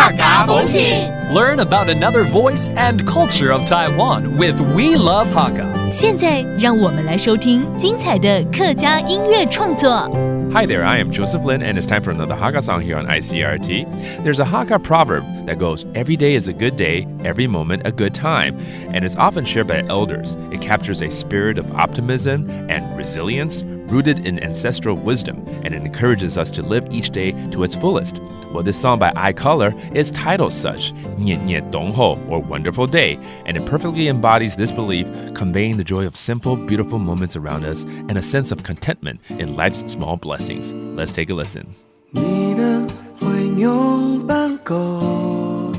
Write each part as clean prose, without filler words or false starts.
客家风情 Learn about another voice and culture of Taiwan with We Love Hakka. 现在让我们来收听精彩的客家音乐创作。Hi there, I am Joseph Lin, and it's time for another Hakka song here on ICRT. There's a Hakka proverb that goes, "Every day is a good day, every moment a good time," and it's often shared by elders. It captures a spirit of optimism and resilience rooted in ancestral wisdom, and it encourages us to live each day to its fullest. Well, this song by iColor is titled such, "Niet Niet Dong Ho," or Wonderful Day, and it perfectly embodies this belief, conveying the joy of simple, beautiful moments around us and a sense of contentment in life's small blessings. Let's take a listen. 你的回娘伴歌，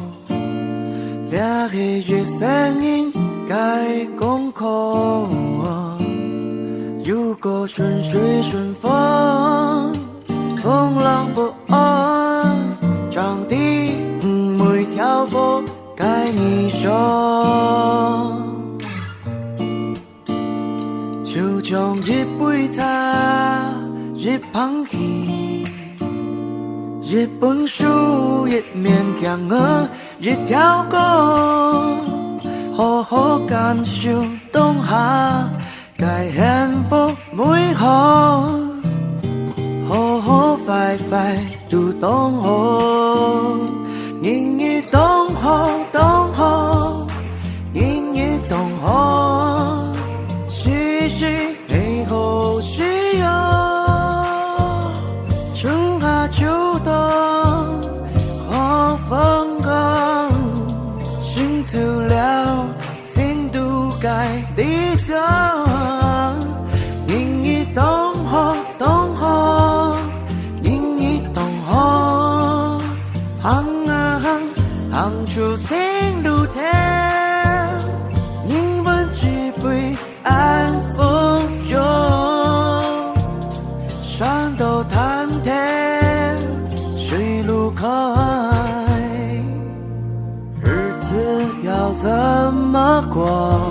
俩个月声音该功课。如果顺水顺风，风浪不安，场地每条路该你说。就像一杯茶，一捧戏，一本书，一面镜儿，一条歌，好好感受当下。该幸福每刻，好好快快都當好，年月當好當好，年月當好，時時你好需要，春夏秋冬好風光，尋出了新都該理想。出生路條，英文只會安豐用，山都坦坦，水路開，日子要怎麼過？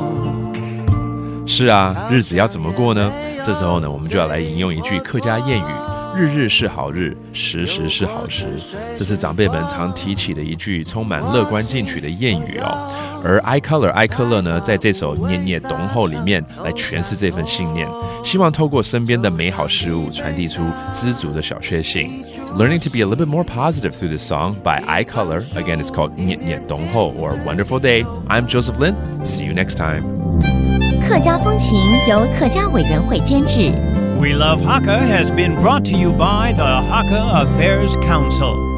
是啊，日子要怎么过呢？这时候呢，我们就要来引用一句客家谚语。日日是好日，时时是好时，这是长辈们常提起的一句充满乐观进取的谚语哦。而iColor 艾科勒呢，在这首《念念懂后》里面来诠释这份信念，希望透过身边的美好事物，传递出知足的小确幸。Learning to be a little bit more positive through this song by iColor. Again, it's called 念念懂后 or Wonderful Day. I'm Joseph Lin. See you next time. 客家风情由客家委员会监制。We Love Hakka has been brought to you by the Hakka Affairs Council.